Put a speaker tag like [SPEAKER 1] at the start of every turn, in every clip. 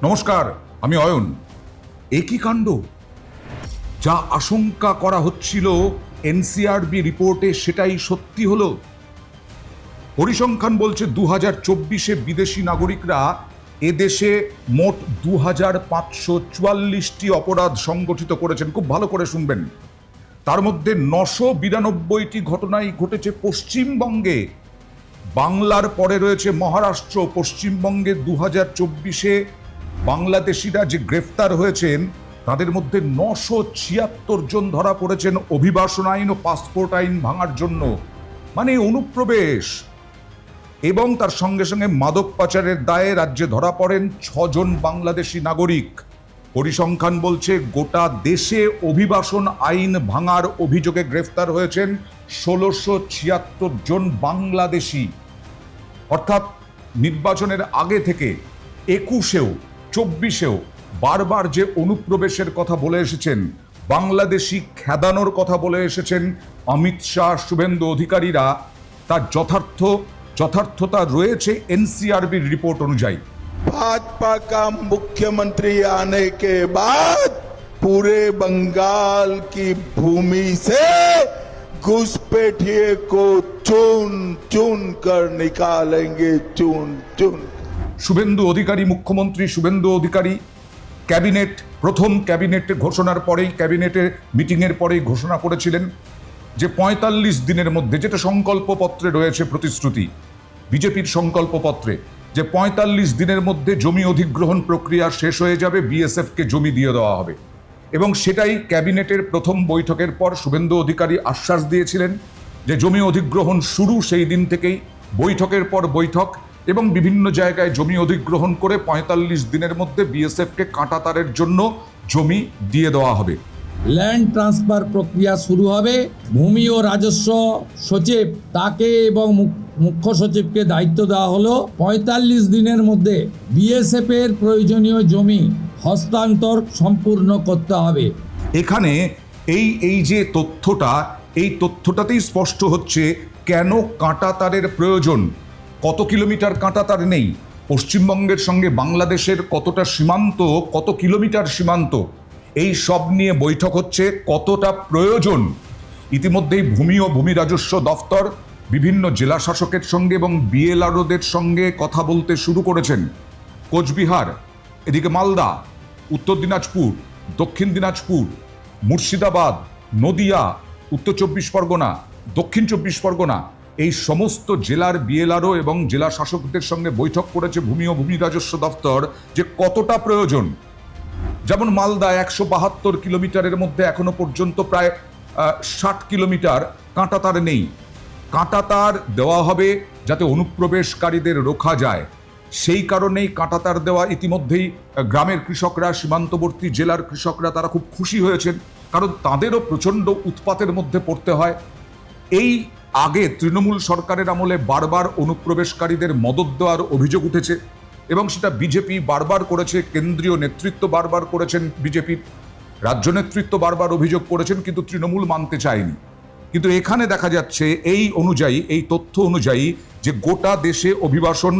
[SPEAKER 1] নমস্কার, আমি অয়ন। একই কাণ্ড, যা আশঙ্কা করা হচ্ছিল এনসিআরবি রিপোর্টে সেটাই সত্যি হলো। পরিসংখ্যান বলছে 2024-এ বিদেশি নাগরিকরা এদেশে মোট 2544টি অপরাধ সংগঠিত করেছেন। খুব ভালো করে শুনবেন। তার মধ্যে 992টি ঘটনাই ঘটেছে পশ্চিমবঙ্গে। বাংলার পরে রয়েছে মহারাষ্ট্র। পশ্চিমবঙ্গে 2024-এ বাংলাদেশিরা যে গ্রেফতার হয়েছেন তাদের মধ্যে 976 জন ধরা পড়েছেন অভিবাসন আইন ও পাসপোর্ট আইন ভাঙার জন্য, মানে অনুপ্রবেশ। এবং তার সঙ্গে সঙ্গে মাদক পাচারের দায়ে রাজ্যে ধরা পড়েন 6 জন বাংলাদেশি নাগরিক। পরিসংখ্যান বলছে গোটা দেশে অভিবাসন আইন ভাঙার অভিযোগে গ্রেফতার হয়েছেন 1676 জন বাংলাদেশি। অর্থাৎ নির্বাচনের আগে থেকে 21-এও 24-এও বারবার যে অনুপ্রবেশের কথা বলে এসেছেন, বাংলাদেশি খেদানোর কথা বলে এসেছেন অমিত শাহ, শুভেন্দু অধিকারীরা, তার যথার্থতা রয়েছে এনসিআরবির রিপোর্ট অনুযায়ী।
[SPEAKER 2] भाजपा का मुख्यमंत्री आने के बाद पूरे बंगाल की भूमि से घुसपैठिए को चुन चुन कर निकालेंगे, चुन चुन।
[SPEAKER 1] শুভেন্দু অধিকারী, মুখ্যমন্ত্রী শুভেন্দু অধিকারী ক্যাবিনেট, প্রথম ক্যাবিনেট ঘোষণার পরেই, ক্যাবিনেটের মিটিংয়ের পরেই ঘোষণা করেছিলেন যে 45 দিনের মধ্যে, যেটা সংকল্পপত্রে রয়েছে প্রতিশ্রুতি, বিজেপির সংকল্পপত্রে, যে 45 দিনের মধ্যে জমি অধিগ্রহণ প্রক্রিয়া শেষ হয়ে যাবে, বিএসএফকে জমি দিয়ে দেওয়া হবে। এবং সেটাই ক্যাবিনেটের প্রথম বৈঠকের পর শুভেন্দু অধিকারী আশ্বাস দিয়েছিলেন যে জমি অধিগ্রহণ শুরু সেই দিন থেকেই, বৈঠকের পর বৈঠক, এবং বিভিন্ন জায়গায় জমি অধিগ্রহণ করে 45 দিনের মধ্যে বিএসএফকে কাঁটাতারের জন্য জমি দিয়ে দেওয়া হবে।
[SPEAKER 3] ল্যান্ড ট্রান্সফার প্রক্রিয়া শুরু হবে। ভূমি ও রাজস্ব সচিব তাকে এবং মুখ্য সচিবকে দায়িত্ব দেওয়া হলো 45 দিনের মধ্যে বিএসএফ এর প্রয়োজনীয় জমি হস্তান্তর সম্পূর্ণ করতে হবে।
[SPEAKER 1] এখানে এই যে তথ্যটা, এই তথ্যটাতেই স্পষ্ট হচ্ছে কেন কাঁটাতারের প্রয়োজন। কত কিলোমিটার কাঁটাতার নেই, পশ্চিমবঙ্গের সঙ্গে বাংলাদেশের কতটা সীমান্ত, কত কিলোমিটার সীমান্ত, এই সব নিয়ে বৈঠক হচ্ছে, কতটা প্রয়োজন। ইতিমধ্যেই ভূমি ও ভূমি রাজস্ব দফতর বিভিন্ন জেলা শাসকের সঙ্গে এবং বিএলআরওদের সঙ্গে কথা বলতে শুরু করেছেন। কোচবিহার, এদিকে মালদা, উত্তর দিনাজপুর, দক্ষিণ দিনাজপুর, মুর্শিদাবাদ, নদিয়া, উত্তর 24 পরগনা, দক্ষিণ 24 পরগনা, এই সমস্ত জেলার বিএলআরও এবং জেলা শাসকদের সঙ্গে বৈঠক করেছে ভূমি ও ভূমি রাজস্ব দফতর, যে কতটা প্রয়োজন। যেমন মালদা 172 কিলোমিটারের মধ্যে এখনো পর্যন্ত প্রায় 60 কিলোমিটার কাঁটাতার নেই। কাঁটাতার দেওয়া হবে যাতে অনুপ্রবেশকারীদের রোখা যায়, সেই কারণেই কাঁটাতার দেওয়া। ইতিমধ্যেই গ্রামের কৃষকরা, সীমান্তবর্তী জেলার কৃষকরা, তারা খুব খুশি হয়েছেন, কারণ তাদেরও প্রচণ্ড উৎপাতের মধ্যে পড়তে হয়। এই আগে তৃণমূল সরকারের আমলে বারবার অনুপ্রবেশকারীদের মদত দেওয়ার অভিযোগ উঠেছে এবং সেটা বিজেপি বারবার করেছে, কেন্দ্রীয় নেতৃত্ব বারবার করেছেন, বিজেপির রাজ্য নেতৃত্ব বারবার অভিযোগ করেছেন, কিন্তু তৃণমূল মানতে চায়নি। কিন্তু এখানে দেখা যাচ্ছে এই অনুযায়ী, এই তথ্য অনুযায়ী, যে গোটা দেশে অভিবাসন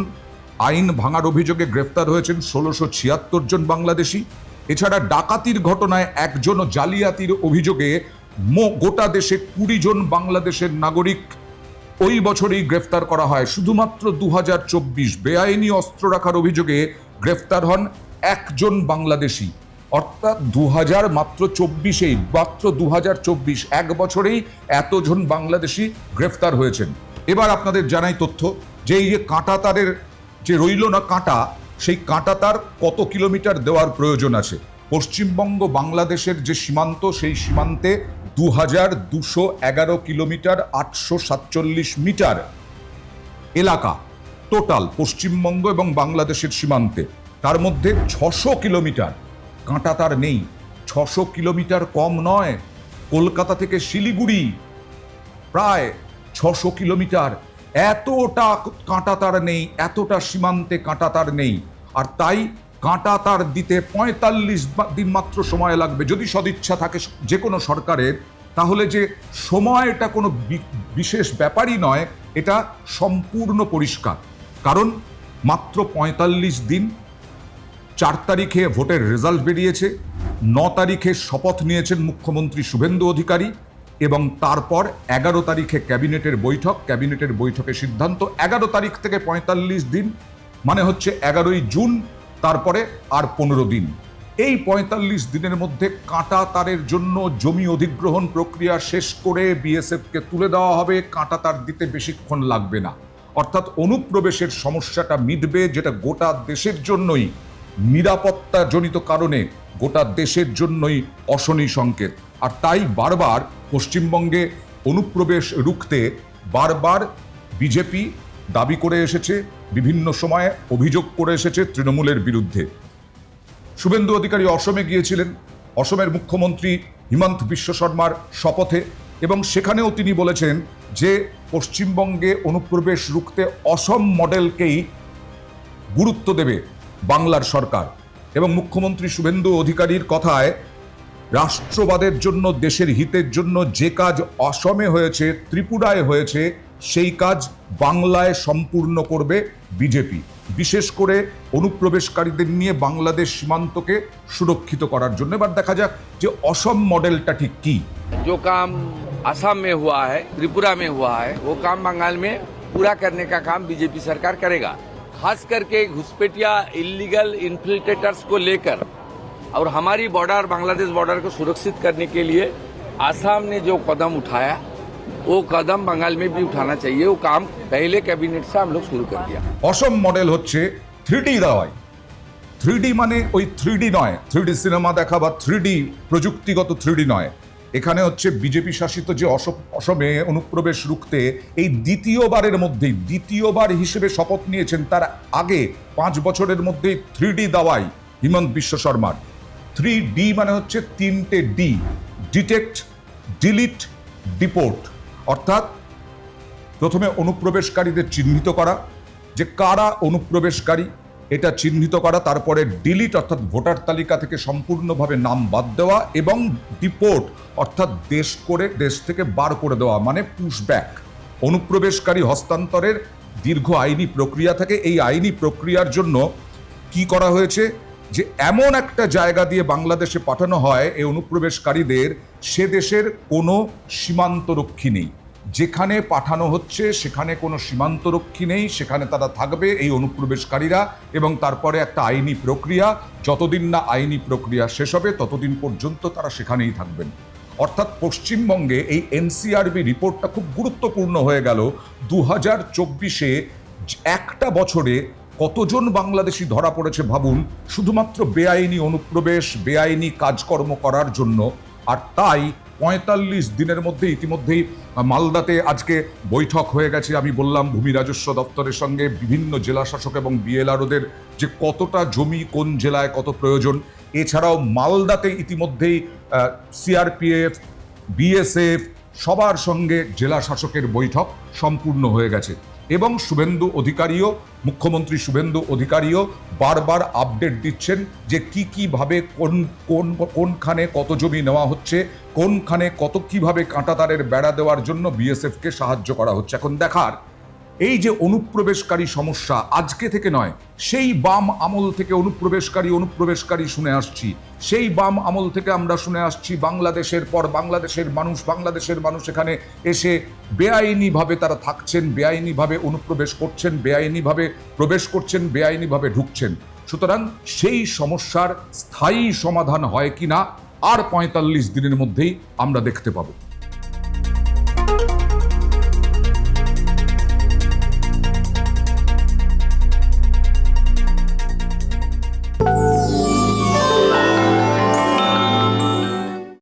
[SPEAKER 1] আইন ভাঙার অভিযোগে গ্রেফতার হয়েছেন 1676 জন বাংলাদেশি। এছাড়া ডাকাতির ঘটনায় একজন, জালিয়াতির অভিযোগে গোটা দেশে 20 জন বাংলাদেশের নাগরিক ওই বছরেই গ্রেফতার করা হয়। শুধুমাত্র 2024 বেআইনি অস্ত্র রাখার অভিযোগে গ্রেফতার হন একজন বাংলাদেশি। অর্থাৎ 2024 এক বছরেই এতজন বাংলাদেশি গ্রেফতার হয়েছেন। এবার আপনাদের জানাই তথ্য যে এই যে কাঁটাতারের যে রইল না কাঁটা, সেই কাঁটাতার কত কিলোমিটার দেওয়ার প্রয়োজন আছে। পশ্চিমবঙ্গ বাংলাদেশের যে সীমান্ত, সেই সীমান্তে 2211 কিলোমিটার 847 মিটার এলাকা টোটাল পশ্চিমবঙ্গ এবং বাংলাদেশের সীমান্তে। তার মধ্যে 600 কিলোমিটার কাঁটাতার নেই। 600 কিলোমিটার কম নয়। কলকাতা থেকে শিলিগুড়ি প্রায় 600 কিলোমিটার। এতটা কাঁটাতার নেই, এতটা সীমান্তে কাঁটাতার নেই। আর তাই কাঁটাতার দিতে 45 দিন মাত্র সময় লাগবে। যদি সদিচ্ছা থাকে যে কোনো সরকারের, তাহলে যে সময়টা কোনো বিশেষ ব্যাপারই নয়, এটা সম্পূর্ণ পরিষ্কার। কারণ মাত্র 45 দিন 4 তারিখে ভোটের রেজাল্ট বেরিয়েছে, 9 তারিখে শপথ নিয়েছেন মুখ্যমন্ত্রী শুভেন্দু অধিকারী, এবং তারপর 11 তারিখে ক্যাবিনেটের বৈঠকে সিদ্ধান্ত। 11 তারিখ থেকে 45 দিন, মানে হচ্ছে 11ই জুন, তারপরে আর 15 দিন। এই 45 দিনের মধ্যে কাঁটা তারের জন্য জমি অধিগ্রহণ প্রক্রিয়া শেষ করে বিএসএফকে তুলে দেওয়া হবে। কাঁটা তার দিতে বেশিক্ষণ লাগবে না, অর্থাৎ অনুপ্রবেশের সমস্যাটা মিটবে, যেটা গোটা দেশের জন্যই, নিরাপত্তাজনিত কারণে গোটা দেশের জন্যই অশনি সংকেত। আর তাই বারবার পশ্চিমবঙ্গে অনুপ্রবেশ রুখতে বারবার বিজেপি দাবি করে এসেছে, বিভিন্ন সময়ে অভিযোগ করে এসেছে তৃণমূলের বিরুদ্ধে। শুভেন্দু অধিকারী অসমে গিয়েছিলেন, অসমের মুখ্যমন্ত্রী হিমন্ত বিশ্ব শর্মার শপথে, এবং সেখানেও তিনি বলেছেন যে পশ্চিমবঙ্গে অনুপ্রবেশ রুখতে অসম মডেলকেই গুরুত্ব দেবে বাংলার সরকার। এবং মুখ্যমন্ত্রী শুভেন্দু অধিকারীর কথায়, রাষ্ট্রবাদের জন্য, দেশের হিতের জন্য যে কাজ অসমে হয়েছে, ত্রিপুরায় হয়েছে, সেই কাজ বাংলায় সম্পূর্ণ করবে বিজেপি, বিশেষ করে অনুপ্রবেশকারীদের নিয়ে বাংলাদেশ সীমান্তকে সুরক্ষিত করার জন্য। এবার দেখা যাক যে অসম মডেলটা ঠিক কি।
[SPEAKER 4] जो काम असम में हुआ है, त्रिपुरा में हुआ है, वो काम बंगाल में पूरा करने का काम बीजेपी सरकार करेगा। खास करके घुसपैठिया इलीगल इन्फिल्ट्रेटर्स को लेकर और हमारी बॉर्डर, बांग्लादेश बॉर्डर को सुरक्षित करने के लिए असम ने जो कदम उठाया, वो कदम बंगाल में भी उठाना चाहिए। वो काम पहले कैबिनेट से हम लोग शुरू कर दिया।
[SPEAKER 1] অসম মডেল হচ্ছে 3D দাওয়াই। 3D মানে ওই 3D নয়, 3D সিনেমা দেখা বা 3D প্রযুক্তিগত 3D নয়। এখানে হচ্ছে বিজেপি শাসিত যে অসমে অনুপ্রবেশ রুখতে এই দ্বিতীয়বার হিসেবে শপথ নিয়েছেন, তার আগে 5 বছরের মধ্যেই 3D দাওয়াই হিমন্ত বিশ্ব শর্মার। 3D মানে হচ্ছে 3টে ডি, ডিটেক্ট, ডিলিট, ডিপোর্ট। অর্থাৎ প্রথমে অনুপ্রবেশকারীদের চিহ্নিত করা, যে কারা অনুপ্রবেশকারী এটা চিহ্নিত করা, তারপরে ডিলিট অর্থাৎ ভোটার তালিকা থেকে সম্পূর্ণভাবে নাম বাদ দেওয়া, এবং ডিপোর্ট অর্থাৎ দেশ থেকে বার করে দেওয়া, মানে পুশব্যাক। অনুপ্রবেশকারী হস্তান্তরের দীর্ঘ আইনি প্রক্রিয়া থাকে। এই আইনি প্রক্রিয়ার জন্য কি করা হয়েছে, যে এমন একটা জায়গা দিয়ে বাংলাদেশে পাঠানো হয় এই অনুপ্রবেশকারীদের, সে দেশের কোনো সীমান্তরক্ষী নেই। যেখানে পাঠানো হচ্ছে সেখানে কোনো সীমান্তরক্ষী নেই, সেখানে তারা থাকবে এই অনুপ্রবেশকারীরা, এবং তারপরে একটা আইনি প্রক্রিয়া, যতদিন না আইনি প্রক্রিয়া শেষ হবে ততদিন পর্যন্ত তারা সেখানেই থাকবেন। অর্থাৎ পশ্চিমবঙ্গে এই এনসিআরবি রিপোর্টটা খুব গুরুত্বপূর্ণ হয়ে গেল। 2024-এ একটা বছরে কতজন বাংলাদেশি ধরা পড়েছে ভাবুন, শুধুমাত্র বেআইনি অনুপ্রবেশ, বেআইনি কাজকর্ম করার জন্য। আর তাই 45 দিনের মধ্যে ইতিমধ্যেই মালদাতে আজকে বৈঠক হয়ে গেছে। আমি বললাম ভূমি রাজস্ব দপ্তরের সঙ্গে বিভিন্ন জেলা শাসক এবং বিএলআরওদের যে কতটা জমি কোন জেলায় কত প্রয়োজন। এছাড়াও মালদাতে ইতিমধ্যেই সিআরপিএফ, বিএসএফ সবার সঙ্গে জেলা শাসকের বৈঠক সম্পূর্ণ হয়ে গেছে। এবং মুখ্যমন্ত্রী শুভেন্দু অধিকারীও বারবার আপডেট দিচ্ছেন যে কিভাবে কোনখানে কত জমি নেওয়া হচ্ছে, কোনখানে কিভাবে কাঁটাতারের বেড়া দেওয়ার জন্য বিএসএফকে সাহায্য করা হচ্ছে। এখন দেখার, এই যে অনুপ্রবেশকারী সমস্যা আজকে থেকে নয়, সেই বাম আমল থেকে অনুপ্রবেশকারী শুনে আসছি। সেই বাম আমল থেকে আমরা শুনে আসছি বাংলাদেশের পর বাংলাদেশের মানুষ এখানে এসে বেআইনিভাবে তারা থাকছেন, বেআইনিভাবে অনুপ্রবেশ করছেন, বেআইনিভাবে প্রবেশ করছেন, বেআইনিভাবে ঢুকছেন। সুতরাং সেই সমস্যার স্থায়ী সমাধান হয় কিনা আর 45 দিনের মধ্যেই আমরা দেখতে পাবো।